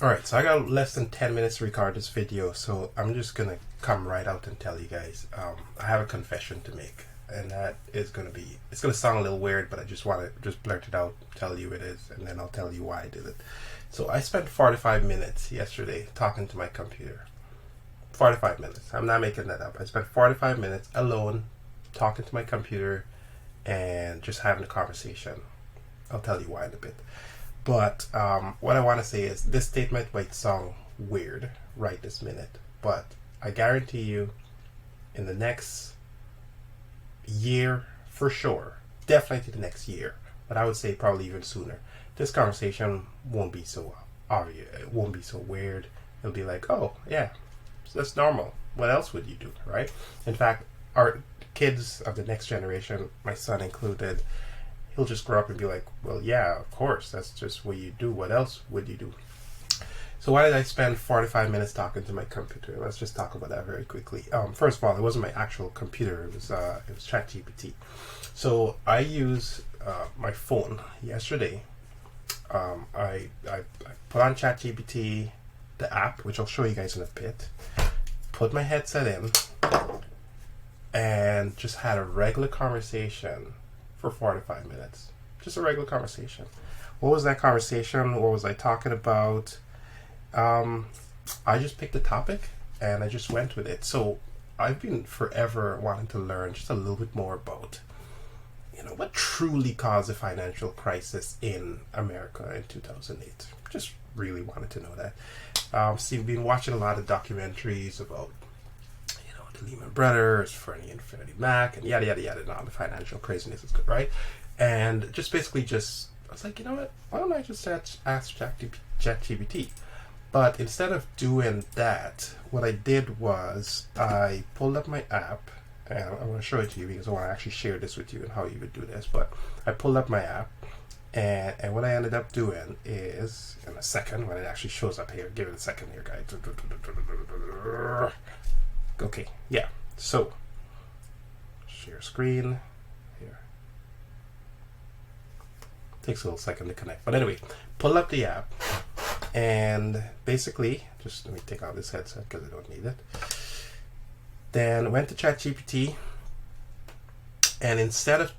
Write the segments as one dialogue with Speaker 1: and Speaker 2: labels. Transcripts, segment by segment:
Speaker 1: Alright, so I got less than 10 minutes to record this video, so I'm just gonna come right out and tell you guys, I have a confession to make, and that is it's gonna sound a little weird, but I just want to just blurt it out, tell you it is, and then I'll tell you why I did it. So I spent 45 minutes yesterday talking to my computer. 45 minutes. I'm not making that up. I spent 45 minutes alone talking to my computer and just having a conversation. I'll tell you why in a bit. But what I want to say is this statement might sound weird right this minute, but I guarantee you in the next year, for sure, definitely the next year, but I would say probably even sooner, this conversation won't be so obvious. It won't be so weird. It'll be like, oh, yeah, that's normal. What else would you do, right? In fact, our kids of the next generation, my son included, he'll just grow up and be like, well, yeah, of course, that's just what you do. What else would you do? So why did I spend 45 minutes talking to my computer? Let's just talk about that very quickly. First of all, it wasn't my actual computer. It was ChatGPT. So I used my phone yesterday. I put on ChatGPT, the app, which I'll show you guys in a bit. Put my headset in and just had a regular conversation for 45 minutes. Just a regular conversation. What was that conversation? What was I talking about? I just picked a topic and I just went with it. So I've been forever wanting to learn just a little bit more about, what truly caused the financial crisis in America in 2008. Just really wanted to know that. See, I've been watching a lot of documentaries about the Lehman Brothers, Freddie and Freddie Mac, and yada yada yada, and all the financial craziness is good, right? And just basically I was like, you know what? Why don't I just ask ChatGPT? But instead of doing that, what I did was I pulled up my app, and I'm going to show it to you because I want to actually share this with you and how you would do this. But I pulled up my app, and what I ended up doing is, in a second, when it actually shows up here, give it a second here, guys. Okay, yeah, so share screen here. Takes a little second to connect, but anyway, pull up the app and basically just let me take out this headset because I don't need it. Then went to ChatGPT, and instead of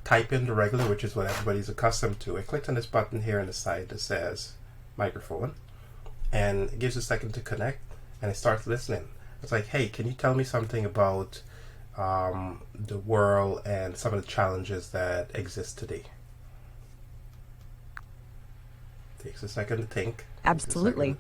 Speaker 1: type in the regular, which is what everybody's accustomed to, I clicked on this button here on the side that says microphone, and it gives a second to connect, and it starts listening. It's like, hey, can you tell me something about the world and some of the challenges that exist today? Takes a second to think.
Speaker 2: Absolutely.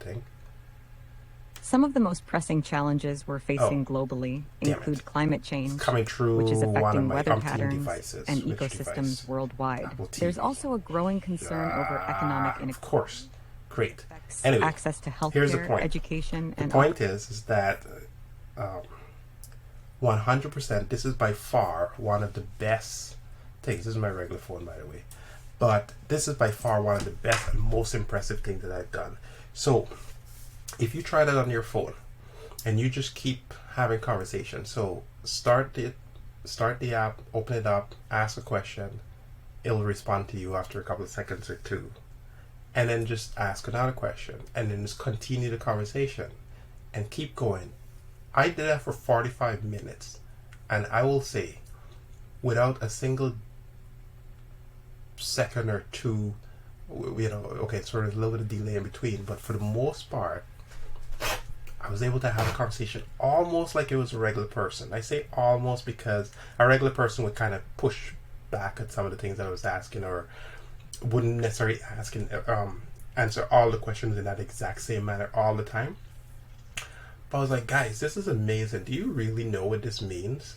Speaker 2: Some of the most pressing challenges we're facing globally include climate change, which is affecting weather patterns and ecosystems worldwide. There's also a growing concern over economic inequality.
Speaker 1: Of course. Great. Anyway,
Speaker 2: access to healthcare,
Speaker 1: here's the point.
Speaker 2: Education, and
Speaker 1: the point is that 100%, this is by far one of the best things. This is my regular phone, by the way. But this is by far one of the best and most impressive things that I've done. So if you try that on your phone and you just keep having conversations, so start the app, open it up, ask a question, it'll respond to you after a couple of seconds or two, and then just ask another question, and then just continue the conversation and keep going. I did that for 45 minutes, and I will say, without a single second or two, okay, sort of a little bit of delay in between, but for the most part, I was able to have a conversation almost like it was a regular person. I say almost because a regular person would kind of push back at some of the things that I was asking, or wouldn't necessarily answer all the questions in that exact same manner all the time. But I was like, guys, this is amazing. Do you really know what this means?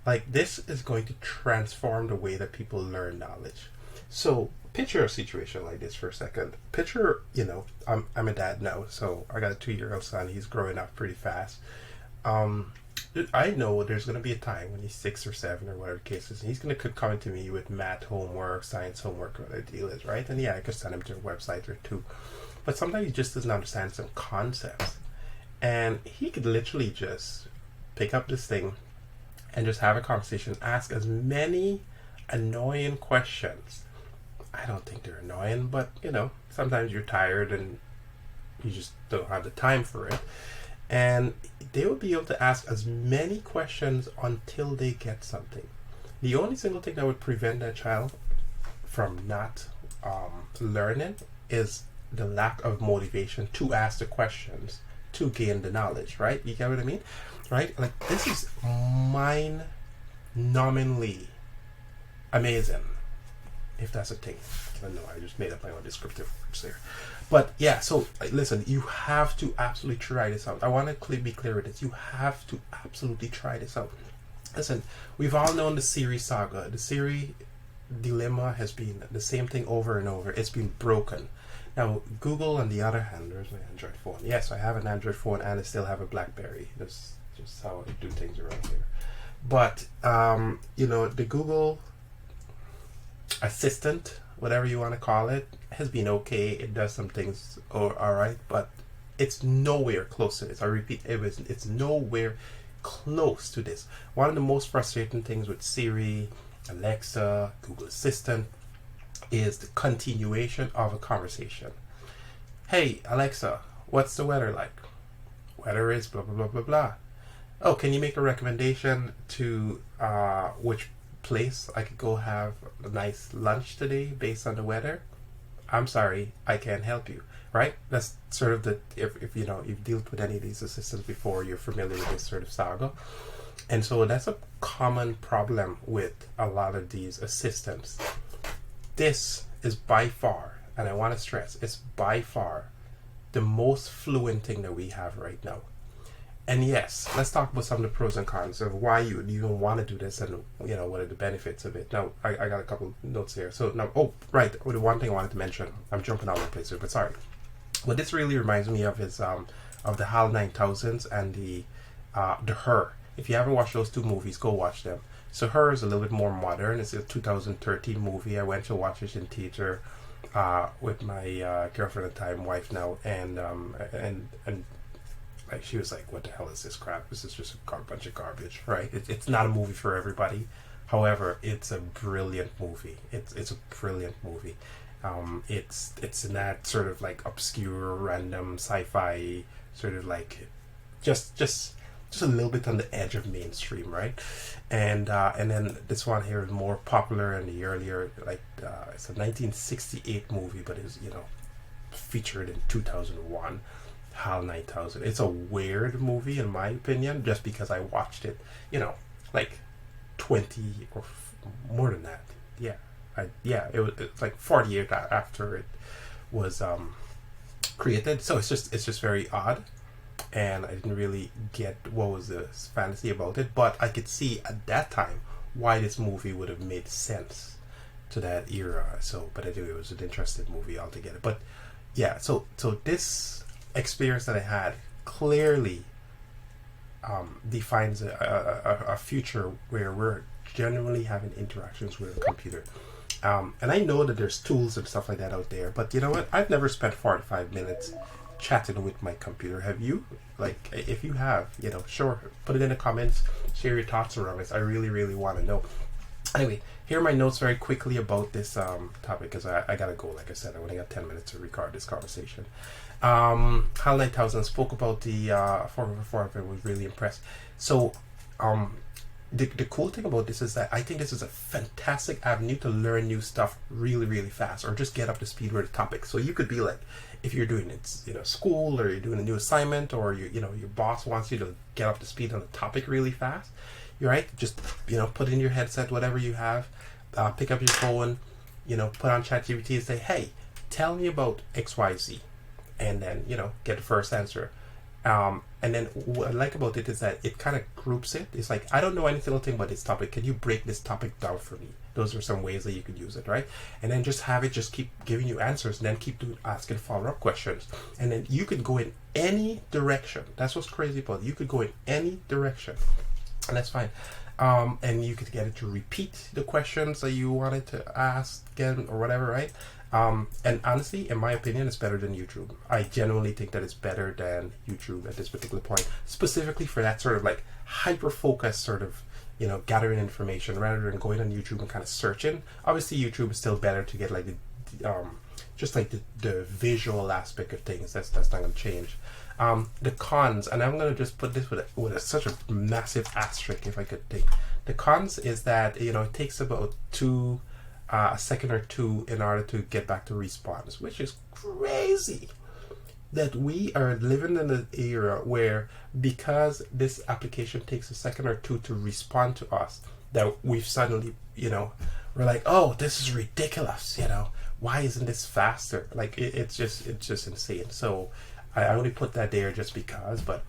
Speaker 1: Like, this is going to transform the way that people learn knowledge. So picture a situation like this for a second. Picture, I'm a dad now, so I got a 2-year-old son. He's growing up pretty fast. I know there's going to be a time when he's 6 or 7 or whatever the case is, and he's going to come to me with math homework, science homework, whatever the deal is, right? And yeah, I could send him to a website or two. But sometimes he just doesn't understand some concepts. And he could literally just pick up this thing and just have a conversation, ask as many annoying questions. I don't think they're annoying, but sometimes you're tired and You just don't have the time for it. And they will be able to ask as many questions until they get something. The only single thing that would prevent that child from not learning is the lack of motivation to ask the questions to gain the knowledge, right? You get what I mean? Right? Like, this is mind-numbingly amazing, if that's a thing. I don't know, I just made up my own descriptive words there. But yeah, so listen, you have to absolutely try this out. I want to be clear with this. You have to absolutely try this out. Listen, we've all known the Siri saga. The Siri dilemma has been the same thing over and over. It's been broken. Now, Google, on the other hand, there's my Android phone. Yes, I have an Android phone and I still have a BlackBerry. That's just how I do things around here. But, the Google Assistant, whatever you want to call it, has been okay. It does some things all right, but it's nowhere close to this. I repeat, it's nowhere close to this. One of the most frustrating things with Siri, Alexa, Google Assistant is the continuation of a conversation. Hey, Alexa, what's the weather like? Weather is blah, blah, blah, blah, blah. Oh, can you make a recommendation to which place I could go have a nice lunch today based on the weather? I'm sorry, I can't help you. Right? That's sort of if you've dealt with any of these assistants before, you're familiar with this sort of saga. And so that's a common problem with a lot of these assistants. This is by far, and I want to stress, it's by far the most fluent thing that we have right now. And yes, let's talk about some of the pros and cons of why you would even want to do this, and what are the benefits of it. Now, I got a couple notes here. So now, the one thing I wanted to mention, I'm jumping all over the place here, but sorry. What this really reminds me of is of the HAL 9000s and the Her. If you haven't watched those two movies, go watch them. So Her is a little bit more modern. It's a 2013 movie. I went to watch it in theater with my girlfriend at the time, wife now, and like, she was like, what the hell is this crap? This is just a bunch of garbage, right? It's not a movie for everybody. However, it's a brilliant movie. It's a brilliant movie. It's in that sort of like obscure, random sci-fi sort of like just a little bit on the edge of mainstream, right? And then this one here is more popular in the earlier, like it's a 1968 movie, but it's featured in 2001. HAL 9000. It's a weird movie in my opinion, just because I watched it, like 20 or more than that. It was like 40 years after it was created. So it's just very odd, and I didn't really get what was the fantasy about it, but I could see at that time why this movie would have made sense to that era. So, but anyway, it was an interesting movie altogether. But yeah, so this experience that I had clearly defines a future where we're genuinely having interactions with a computer. And I know that there's tools and stuff like that out there, but you know what? I've never spent 45 minutes chatting with my computer. Have you? Like, if you have, sure, put it in the comments, share your thoughts around this. I really, really want to know. Anyway, here are my notes very quickly about this topic, because I gotta go. Like I said, I only got 10 minutes to record this conversation. HAL 9000 spoke about the 4x4. I was really impressed. So the cool thing about this is that I think this is a fantastic avenue to learn new stuff really, really fast, or just get up to speed with a topic. So you could be like, if you're doing it, school, or you're doing a new assignment, or your boss wants you to get up to speed on a topic really fast. You're right. Just put in your headset, whatever you have, pick up your phone, put on ChatGPT and say, hey, tell me about XYZ. And then, get the first answer. And then what I like about it is that it kind of groups it. It's like, I don't know any single thing about this topic. Can you break this topic down for me? Those are some ways that you could use it, right? And then just have it just keep giving you answers, and then keep asking follow-up questions. And then you could go in any direction. That's what's crazy about it. You could go in any direction. And that's fine. And you could get it to repeat the questions that you wanted to ask again, or whatever, right? And honestly, in my opinion, it's better than YouTube. I genuinely think that it's better than YouTube at this particular point, specifically for that sort of like hyper-focused sort of, gathering information, rather than going on YouTube and kind of searching. Obviously, YouTube is still better to get like just like the visual aspect of things. That's not going to change. The cons, and I'm going to just put this with such a massive asterisk if I could think. The cons is that, you know, it takes about a second or two in order to get back to response, which is crazy. That we are living in an era where, because this application takes a second or two to respond to us, that we've suddenly, you know, we're like, oh, this is ridiculous, you know, why isn't this faster? Like, it's just insane. So I only put that there just because, but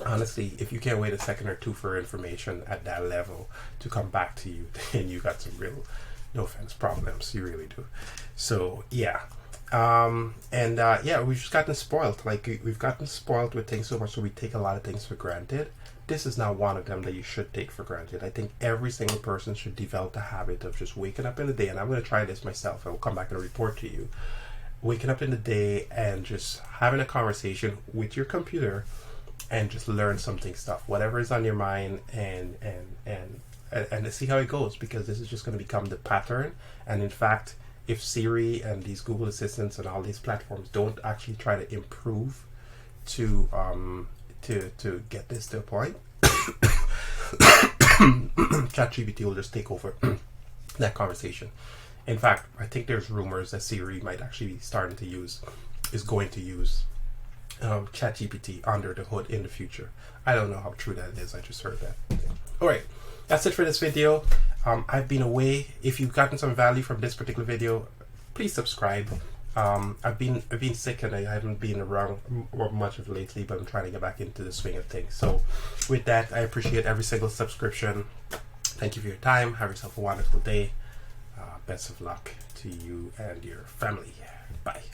Speaker 1: honestly, if you can't wait a second or two for information at that level to come back to you, then you got some real, no offense, problems. You really do. So yeah. We've just gotten spoiled. Like, we've gotten spoiled with things so much, so we take a lot of things for granted. This is not one of them that you should take for granted. I think every single person should develop the habit of just waking up in the day, and I'm going to try this myself. I will come back and report to you. Waking up in the day and just having a conversation with your computer and just learn something stuff, whatever is on your mind, and see how it goes, because this is just going to become the pattern. And in fact, if Siri and these Google Assistants and all these platforms don't actually try to improve to get this to a point, ChatGPT will just take over that conversation. In fact, I think there's rumors that Siri might actually be going to use ChatGPT under the hood in the future. I don't know how true that is. I just heard that. All right, that's it for this video. I've been away. If you've gotten some value from this particular video, please subscribe. I've been sick and I haven't been around much of lately, but I'm trying to get back into the swing of things. So with that, I appreciate every single subscription. Thank you for your time. Have yourself a wonderful day. Best of luck to you and your family. Bye.